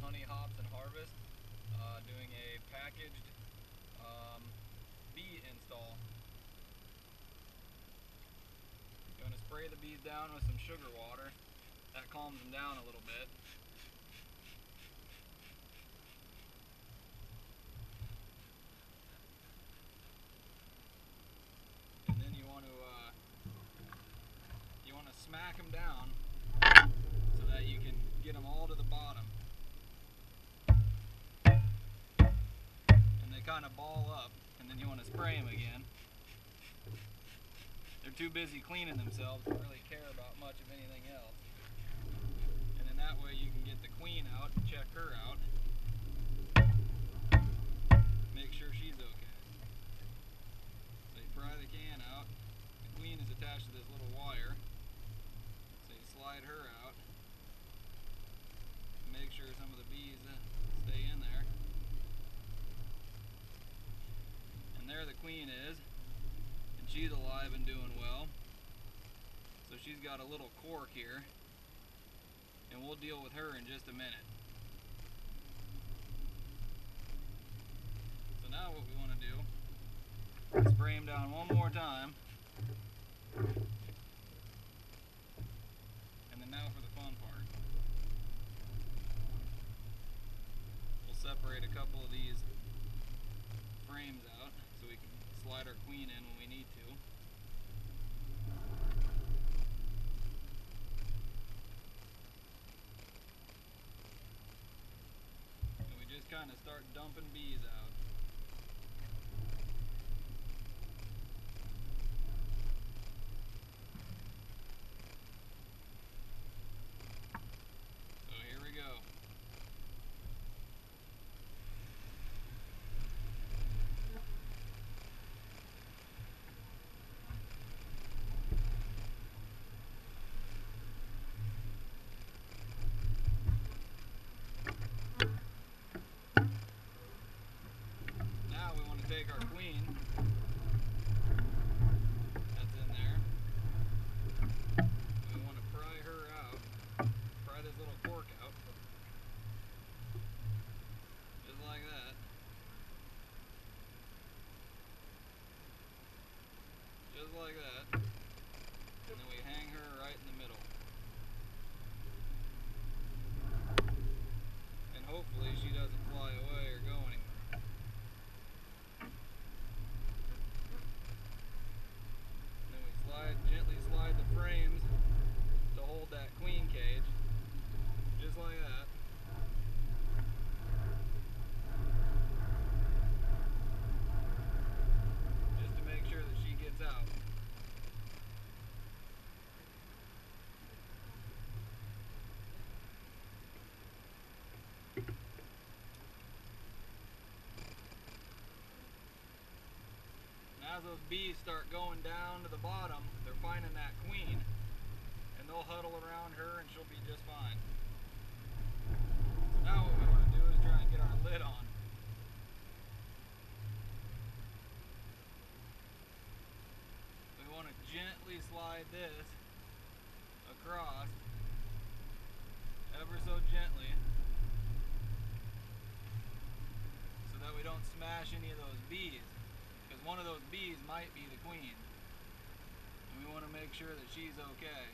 Honey Hops and Harvest, doing a packaged bee install. You want to spray the bees down with some sugar water. That calms them down a little bit. And then you want to smack them down so that you can get them all to the bottom. And they kind of ball up, and then you want to spray them again. They're too busy cleaning themselves to really care about much of anything else. And then that way you can get the queen out and check her out. Make sure she's okay. So you pry the can out. The queen is attached to this little wire. So you slide her out. Make sure some of the bees stay in there. And there the queen is. And she's alive and doing well. So she's got a little cork here. And we'll deal with her in just a minute. So now what we want to do is spray them down one more time. And then now for the fun part. We'll separate a couple of these frames out so we can slide our queen in when we need to. And we just kind of start dumping bees out. So here we go. Now we want to take our queen that's in there. We want to pry her out. Pry this little cork out. Just like that. Just like that. And then we hang her right in the middle. And hopefully she doesn't fly away or go anywhere. Then we gently slide the frames to hold that queen cage, just like that. Just to make sure that she gets out. As those bees start going down to the bottom, they're finding that queen, and they'll huddle around her and she'll be just fine. So now what we want to do is try and get our lid on. We want to gently slide this across, ever so gently, so that we don't smash any of those bees. Because one of those bees might be the queen. And we want to make sure that she's okay.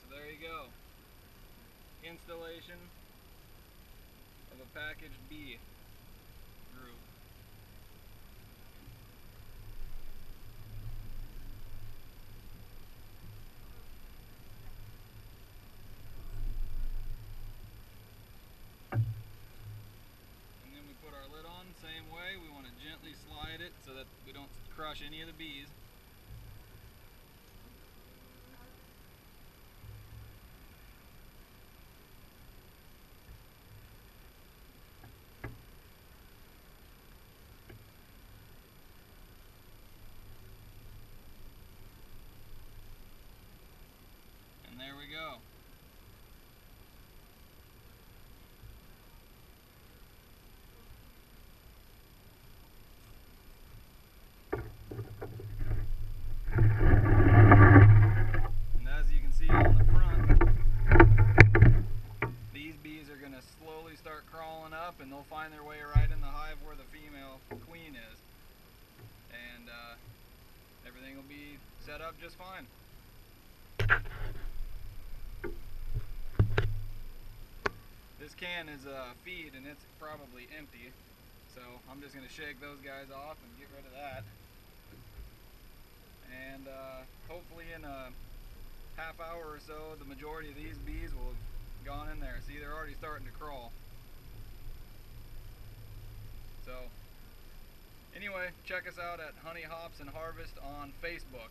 So there you go. Installation of a packaged bee group. Same way, we want to gently slide it so that we don't crush any of the bees. And there we go. And as you can see on the front, slowly start crawling up, and they'll find their way right in the hive where the female queen is. And everything will be set up just fine. This can is feed, and it's probably empty, so I'm just going to shake those guys off and get rid of that. And hopefully in a half hour or so, the majority of these bees will have gone in there. See, they're already starting to crawl. So anyway, check us out at Honey Hops and Harvest on Facebook.